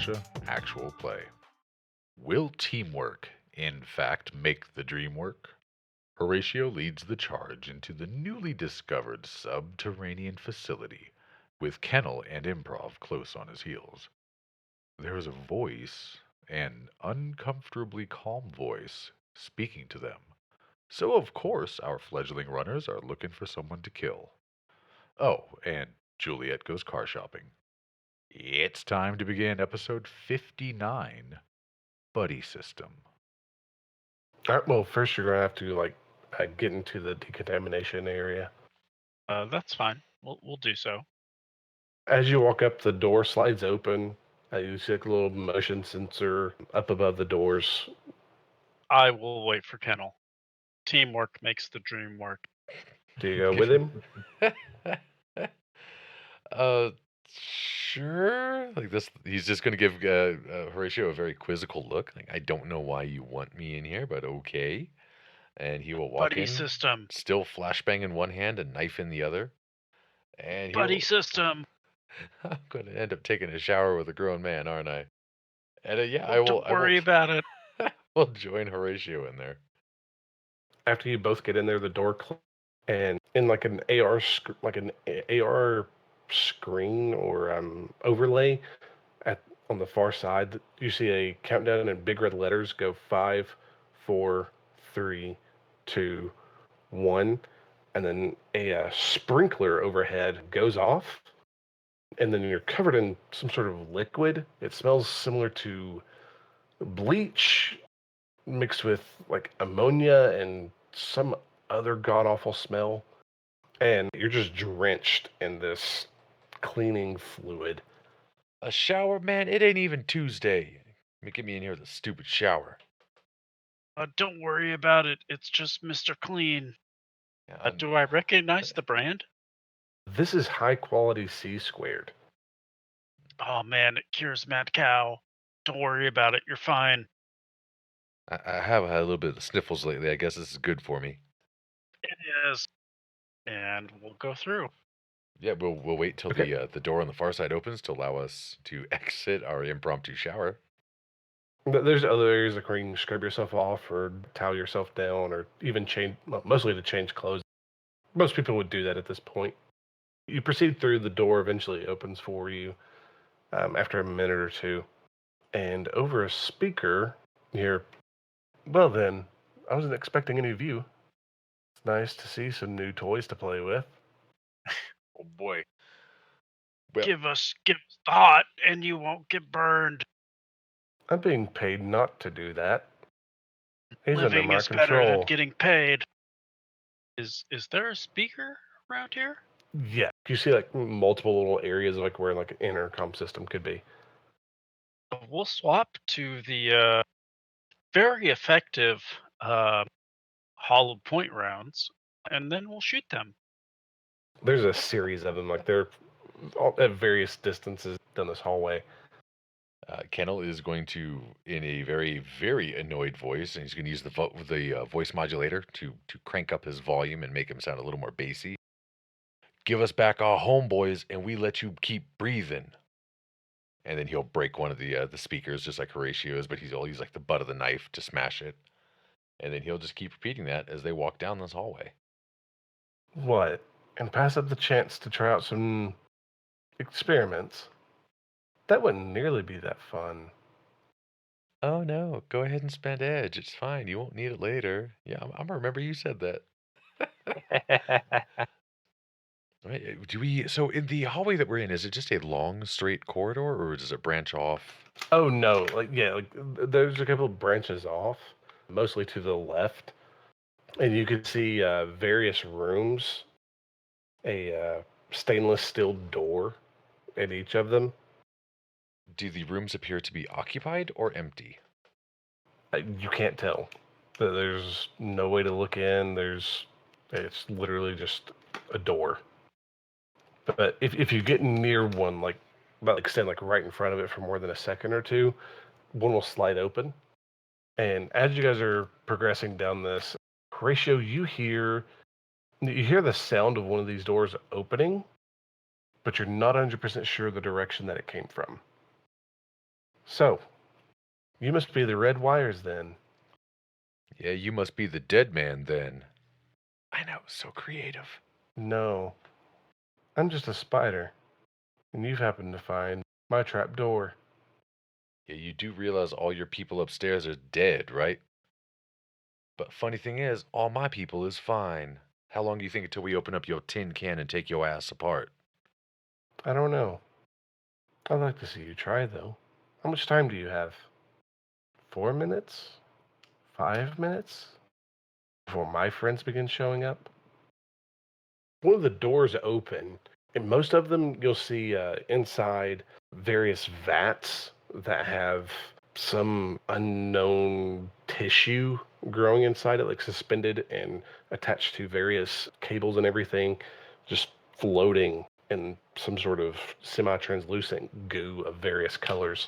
Militia Actual play. Will teamwork, in fact, make the dream work? Horatio leads the charge into the newly discovered subterranean facility, with Kennel and Improv close on his heels. There is a voice, an uncomfortably calm voice, speaking to them. So, of course, our fledgling runners are looking for someone to kill. Oh, and Juliet goes car shopping. It's time to begin episode 59, Buddy System. All right, well, first you're gonna have to get into the decontamination area. That's fine. We'll do so. As you walk up, the door slides open. You see like a little motion sensor up above the doors. I will wait for Kennel. Teamwork makes the dream work. Do you go with him? Sure. Like this, he's just gonna give Horatio a very quizzical look. Like, I don't know why you want me in here, but okay. And he will walk Buddy in, system. still flashbang in one hand and knife in the other. And Buddy system. I'm going to end up taking a shower with a grown man, aren't I? And yeah, Oh, don't worry about it. We'll join Horatio in there. After you both get in there, the door closes, and in like an AR screen or overlay on the far side, you see a countdown in big red letters go 5, 4, 3, 2, 1, and then a sprinkler overhead goes off, and then you're covered in some sort of liquid. It smells similar to bleach mixed with like ammonia and some other god-awful smell, and you're just drenched in this cleaning fluid. A shower, man? It ain't even Tuesday. Get me in here with a stupid shower. Don't worry about it. It's just Mr. Clean. Do I recognize the brand? This is high quality C squared. Oh man, it cures mad cow. Don't worry about it. You're fine. I have had a little bit of sniffles lately. I guess this is good for me. It is. And we'll go through. Yeah, we'll wait till the door on the far side opens to allow us to exit our impromptu shower. There's other areas like where you can scrub yourself off or towel yourself down or even mostly to change clothes. Most people would do that at this point. You proceed through, the door eventually opens for you after a minute or two. And over a speaker, you hear, "Well then, I wasn't expecting any of you. It's nice to see some new toys to play with." Oh boy. Well, give us thought and you won't get burned. I'm being paid not to do that. He's under Living my is better than control. getting paid. Is there a speaker around here? Yeah, you see like multiple little areas like where like an intercom system could be. We'll swap to the very effective hollow point rounds, and then we'll shoot them. There's a series of them, like they're all at various distances down this hallway. Kennel is going to, in a very, very annoyed voice, and he's going to use the voice modulator to crank up his volume and make him sound a little more bassy. Give us back our homeboys, and we let you keep breathing. And then he'll break one of the speakers, just like Horatio's, but he'll use like the butt of the knife to smash it. And then he'll just keep repeating that as they walk down this hallway. What? And pass up the chance to try out some experiments? That wouldn't nearly be that fun. Oh no, go ahead and spend edge. It's fine. You won't need it later. Yeah, I'm gonna remember you said that. Right? So in the hallway that we're in, is it just a long, straight corridor, or does it branch off? Oh no, there's a couple of branches off, mostly to the left, and you can see various rooms, a stainless steel door at each of them. Do the rooms appear to be occupied or empty? You can't tell. There's no way to look in. It's literally just a door. But if you get near one, stand like right in front of it for more than a second or two, one will slide open. And as you guys are progressing down this, Horatio, you hear the sound of one of these doors opening, but you're not 100% sure the direction that it came from. So, you must be the red wires then. Yeah, you must be the dead man then. I know, so creative. No, I'm just a spider, and you've happened to find my trap door. Yeah, you do realize all your people upstairs are dead, right? But funny thing is, all my people is fine. How long do you think until we open up your tin can and take your ass apart? I don't know. I'd like to see you try, though. How much time do you have? 4 minutes? 5 minutes? Before my friends begin showing up? One of the doors open, and most of them you'll see inside various vats that have some unknown tissue growing inside it, like suspended and attached to various cables and everything, just floating in some sort of semi-translucent goo of various colors.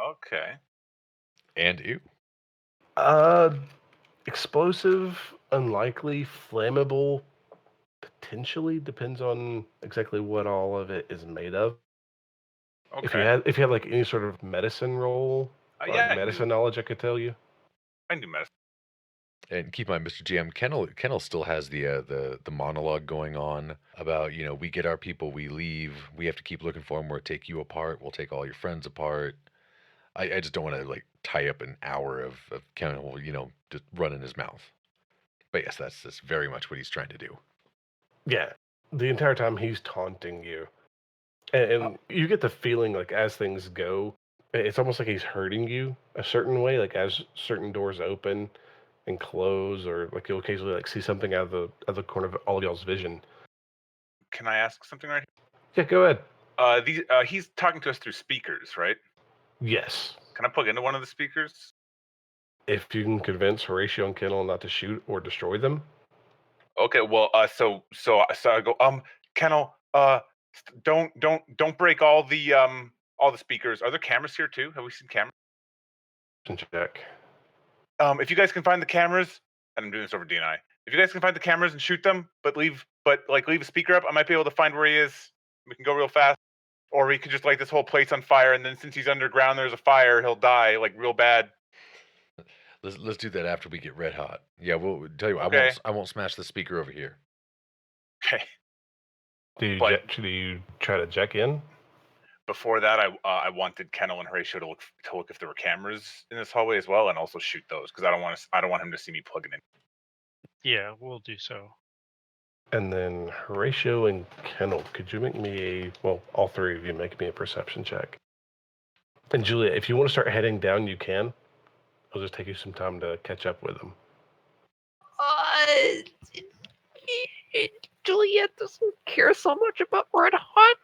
Okay. And ew. Uh, explosive, unlikely, flammable, potentially, depends on exactly what all of it is made of. Okay. If you had like any sort of medicine roll, or Yeah, medicine knowledge, I could tell you. I can do medicine. And keep in mind, Mr. GM, Kennel still has the monologue going on about, we get our people, we leave, we have to keep looking for them, we'll take you apart, we'll take all your friends apart. I just don't want to like tie up an hour of Kennel, just running his mouth. But yes, that's very much what he's trying to do. Yeah, the entire time he's taunting you, and you get the feeling like as things go, it's almost like he's hurting you a certain way. Like as certain doors open and close, or like you'll occasionally like see something out of the corner of all of y'all's vision. Can I ask something right Yeah, go ahead. here? He's talking to us through speakers, right? Yes, Can I plug into one of the speakers? if you can convince Horatio and Kennel not to shoot or destroy them. Okay, well, so I go, Kennel, don't break all the speakers. Are there cameras here too? Have we seen cameras? Check. If you guys can find the cameras, and I'm doing this over DNI. If you guys can find the cameras and shoot them, but leave a speaker up, I might be able to find where he is. We can go real fast, or we could just light this whole place on fire, and then since he's underground, there's a fire, he'll die like real bad. Let's do that after we get red hot. Yeah, we'll tell you. Okay. I won't smash the speaker over here. Okay. Do you try to check in? Before that, I wanted Kennel and Horatio to look if there were cameras in this hallway as well, and also shoot those because I don't want him to see me plugging in. Yeah, we'll do so. And then Horatio and Kennel, could you make me all three of you make me a perception check. And Juliet, if you want to start heading down, you can. It'll just take you some time to catch up with them. Juliet doesn't care so much about Red Hot.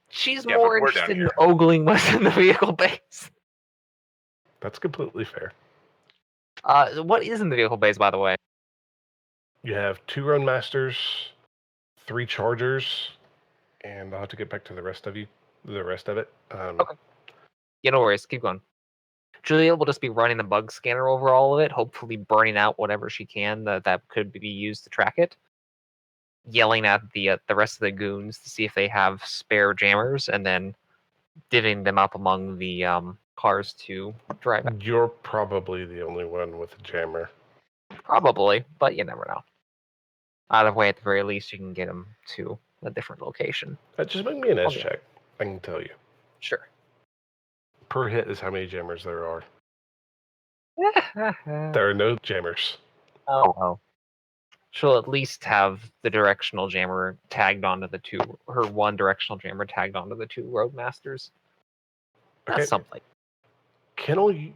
She's Yeah, more but we're down interested in here. ogling what's in the vehicle base. That's completely fair. What is in the vehicle base, by the way? You have 2 Roadmasters, 3 Chargers, and I'll have to get back to the rest of it. Okay. Yeah, no worries. Keep going. Juliet will just be running the bug scanner over all of it, hopefully burning out whatever she can that could be used to track it. Yelling at the rest of the goons to see if they have spare jammers, and then divvying them up among the cars to drive out. You're probably the only one with a jammer. Probably, but you never know. Either way, at the very least, you can get them to a different location. Just make me an S Okay. check. I can tell you. Sure. Per hit is how many jammers there are. There are no jammers. Oh well. She'll at least have the directional jammer tagged onto the two. Her one directional jammer tagged onto the 2 Roadmasters. That's Okay. something. Kennel, you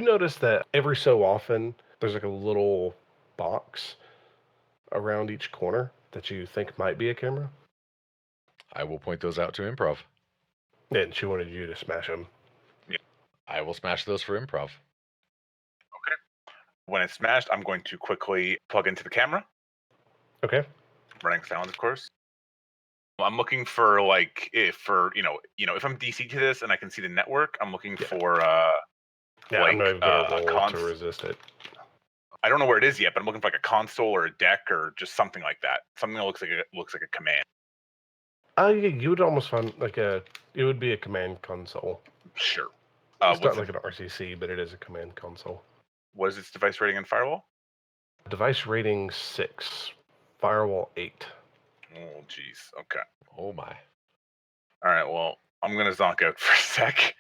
notice that every so often there's like a little box around each corner that you think might be a camera, I will point those out to Improv. and she wanted you to smash them. I will smash those for Improv. When it's smashed, I'm going to quickly plug into the camera, Okay. running sound, of course. I'm looking for if I'm DC to this and I can see the network, I'm looking Yeah. for Yeah, I'm not even going to roll to cons- resist it. I don't know where it is yet, but I'm looking for like a console or a deck or just something like that. Something that looks like a command. Yeah, you would almost find like a It would be a command console. Sure. It's not What's like an RCC, but it is a command console. what is its device rating and firewall? Device rating 6, firewall 8. Oh, jeez. Okay. Oh my. All right. Well, I'm gonna zonk out for a sec.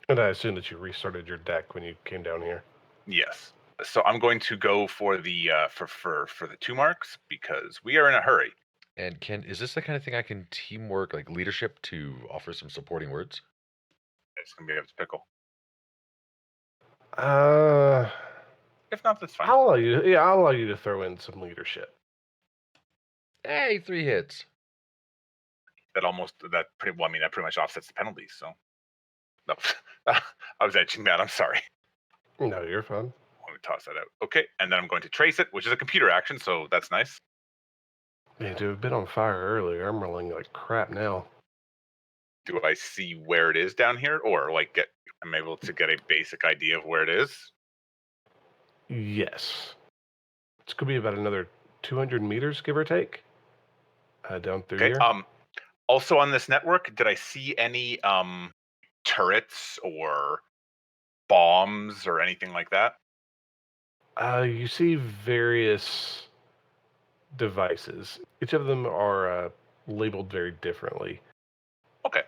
And I assume that you restarted your deck when you came down here. Yes. So I'm going to go for the for the 2 marks because we are in a hurry. And is this the kind of thing I can teamwork, like leadership, to offer some supporting words? It's gonna be up to pickle. I'll If not, that's fine. allow you. Yeah, I'll allow you to throw in some leadership. Hey, 3 hits. That pretty much offsets the penalties. So, no, I was edging that. I'm sorry. No, you're fine. Let me toss that out. Okay, and then I'm going to trace it, which is a computer action, so that's nice. Man, dude, I've been on fire earlier. I'm rolling like crap now. Do I see where it is down here, or like I'm able to get a basic idea of where it is? Yes. It's going to be about another 200 meters, give or take, down through Okay. here. Also on this network, did I see any turrets or bombs or anything like that? You see various devices. Each of them are labeled very differently. Okay.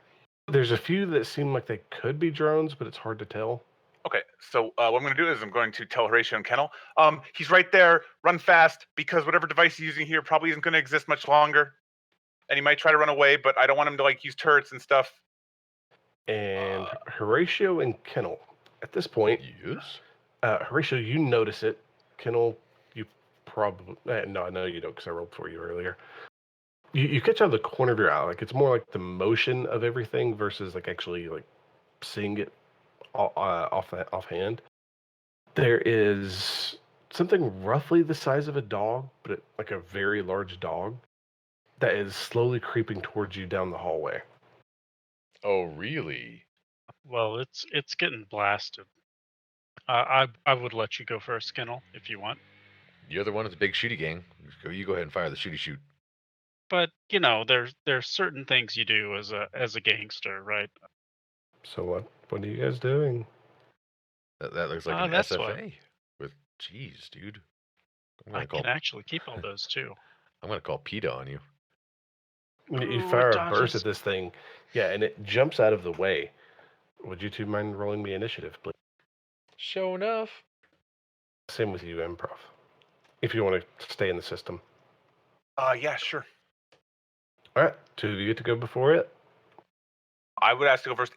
There's a few that seem like they could be drones, but it's hard to tell. Okay, so what I'm going to do is I'm going to tell Horatio and Kennel, he's right there, run fast, because whatever device he's using here probably isn't going to exist much longer. And he might try to run away, but I don't want him to like use turrets and stuff. And Horatio and Kennel, at this point, Yes. Horatio, you notice it. Kennel, you probably... no, I know you don't because I rolled for you earlier. You catch out of the corner of your eye. Like, it's more like the motion of everything versus like actually like seeing it offhand. There is something roughly the size of a dog, but like a very large dog, that is slowly creeping towards you down the hallway. Oh, really? Well, it's getting blasted. I would let you go first, Kennel, if you want. You're the one with the big shooty gang. You go ahead and fire the shooty shoot. But there's certain things you do as a gangster, right? So what are you guys doing? That looks like an that's SFA. Jeez, dude. I can actually keep all those too. I'm gonna call PETA on you. You Ooh, fire it a burst dodges. at this thing, yeah, and it jumps out of the way. Would you two mind rolling me initiative, please? Sure enough. Same with you, Improv. If you want to stay in the system. Yeah, sure. All right, two of you get to go before it. I would ask to go first.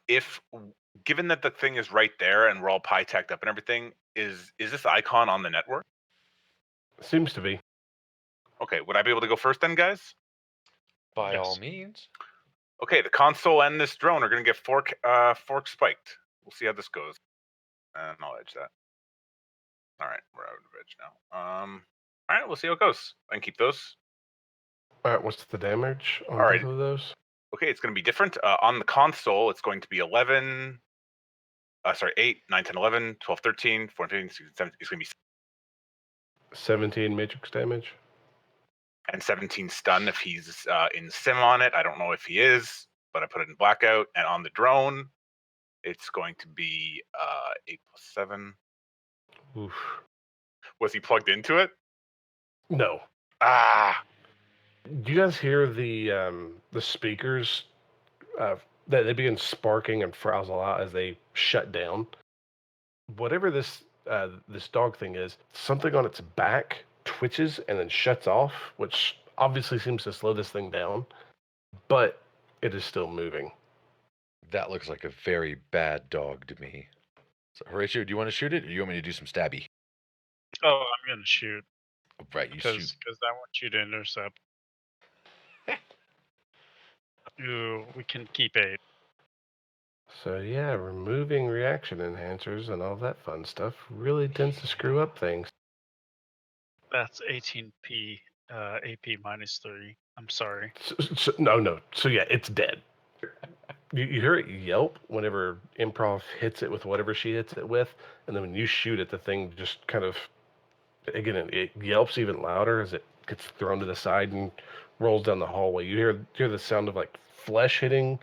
Given that the thing is right there and we're all pi-teched up and everything, is this icon on the network? Seems to be. Okay, would I be able to go first then, guys? By Yes. all means. Okay, the console and this drone are going to get fork spiked. We'll see how this goes. And I'll edge that. All right, we're out of edge now. All right, we'll see how it goes. I can keep those. All right, what's the damage on All right. both of those? Okay, it's going to be different. On the console, it's going to be 8, 9, 10, 11, 12, 13, 14, 15, 16, 17. It's going to be 17 matrix damage. and 17 stun if he's in sim on it. I don't know if he is, but I put it in blackout. And on the drone, it's going to be 8 plus 7. Oof. Was he plugged into it? No. Ah, Do you guys hear the speakers? They begin sparking and frazzle out as they shut down. Whatever this dog thing is, something on its back twitches and then shuts off, which obviously seems to slow this thing down, but it is still moving. That looks like a very bad dog to me. So, Horatio, do you want to shoot it, or do you want me to do some stabby? Oh, I'm gonna shoot Right, you because shoot. I want you to intercept. Ooh, we can keep 8. So yeah, removing reaction enhancers and all that fun stuff really tends to screw up things. That's 18p AP minus 3. I'm sorry. No. So yeah, it's dead. You hear it yelp whenever Improv hits it with whatever she hits it with, and then when you shoot it, the thing just kind of, again, it yelps even louder as it gets thrown to the side and rolls down the hallway. You hear the sound of like flesh hitting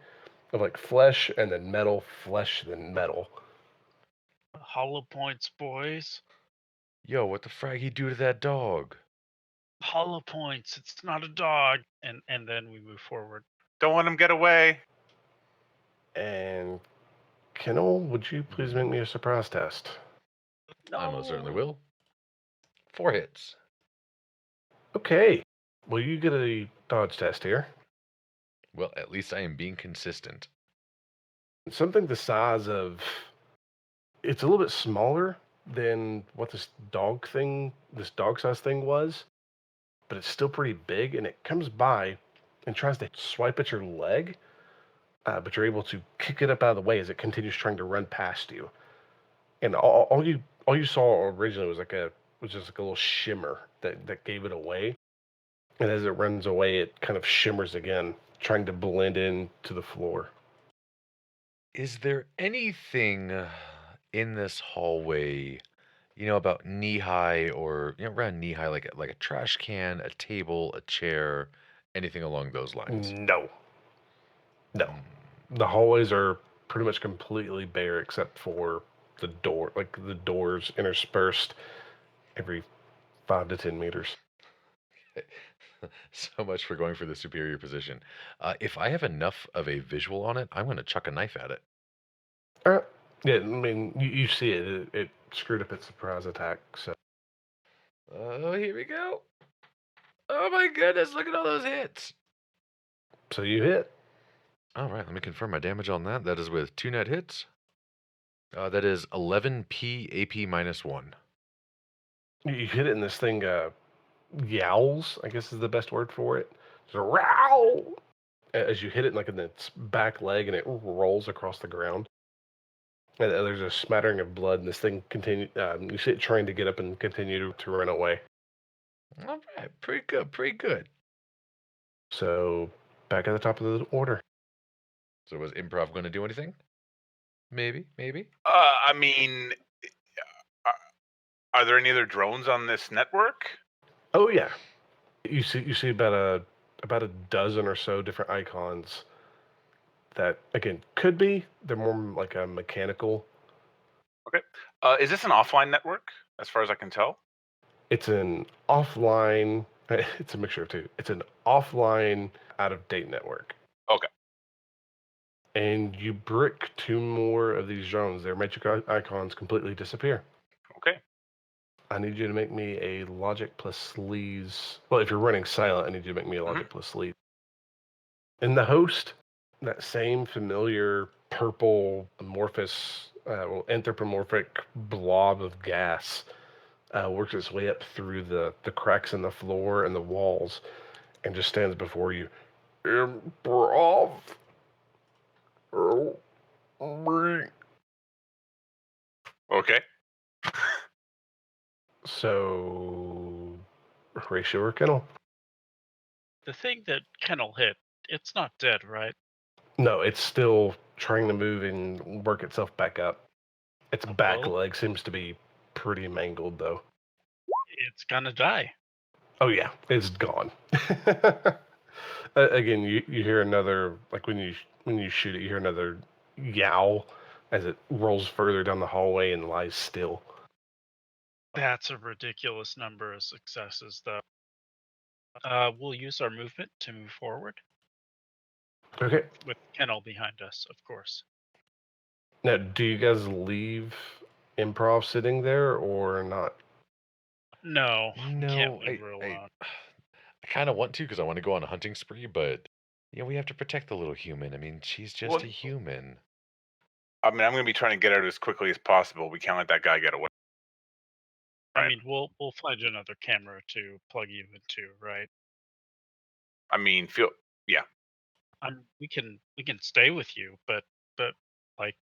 of like flesh and then metal, flesh, then metal. Hollow points, boys. Yo, what the frag he do to that dog? Hollow points. It's not a dog. And then we move forward. Don't let him get away. And Kennel, would you please make me a surprise test? I most certainly will. 4 hits. Okay. Well, you get a dodge test here. Well, at least I am being consistent. Something the size of... It's a little bit smaller than what this dog-sized thing was, but it's still pretty big, and it comes by and tries to swipe at your leg, but you're able to kick it up out of the way as it continues trying to run past you. And all you saw originally was just like a little shimmer that gave it away. And as it runs away, it kind of shimmers again, trying to blend into the floor. Is there anything in this hallway, about knee-high or, around knee-high, like a trash can, a table, a chair, anything along those lines? No. The hallways are pretty much completely bare except for the door, like the doors interspersed every 5 to 10 meters. So much for going for the superior position. If I have enough of a visual on it, I'm going to chuck a knife at it. Yeah, I mean, you see it. It screwed up its surprise attack, so... Oh, here we go. Oh my goodness, look at all those hits. So you hit. All right, let me confirm my damage on that. That is with 2 net hits. That is 11p AP -1. You hit it and this thing yowls, I guess is the best word for it. Just row! As you hit it like in its back leg and it rolls across the ground. And there's a smattering of blood and this thing you see it trying to get up and continue to run away. All right, pretty good. So back at the top of the order. So was Improv going to do anything? Maybe. I mean, are there any other drones on this network? Oh yeah, you see about a dozen or so different icons. That again they're more like a mechanical. Okay. Is this an offline network, as far as I can tell? It's an offline. It's a mixture of two. It's an offline, out of date network. Okay. And you brick 2 more of these drones. Their magic icons completely disappear. Okay. I need you to make me a logic plus sleaze. Well, if you're running silent, I need you to make me a logic plus sleaze. In the host, that same familiar purple anthropomorphic blob of gas works its way up through the cracks in the floor and the walls and just stands before you. Improv. Okay. So, Horatio or Kennel? The thing that Kennel hit, it's not dead, right? No, it's still trying to move and work itself back up. Its back leg seems to be pretty mangled, though. It's gonna die. Oh yeah, it's gone. Again, you hear another, like when you shoot it, you hear another yowl as it rolls further down the hallway and lies still. That's a ridiculous number of successes, though. We'll use our movement to move forward. Okay. With Kennel behind us, of course. Now, do you guys leave Improv sitting there or not? No, No, can't leave her alone. I kind of want to because I want to go on a hunting spree, but we have to protect the little human. I mean, she's just a human. I mean, I'm going to be trying to get out as quickly as possible. We can't let that guy get away. I mean, we'll find another camera to plug you into, right? I mean, yeah. We can stay with you, but like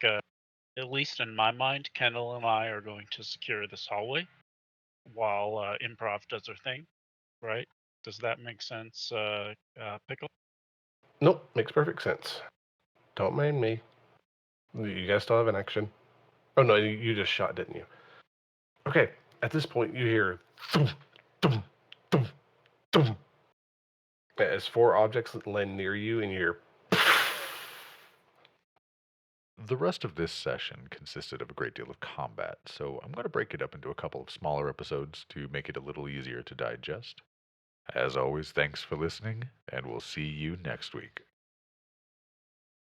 at least in my mind, Kennel and I are going to secure this hallway while Improv does her thing, right? Does that make sense, Pickle? Nope, makes perfect sense. Don't mind me. You guys still have an action. Oh no, you just shot, didn't you? Okay, at this point you hear thum, thum, thum, thum. As 4 objects land near you and you hear The rest of this session consisted of a great deal of combat, so I'm going to break it up into a couple of smaller episodes to make it a little easier to digest. As always, thanks for listening, and we'll see you next week.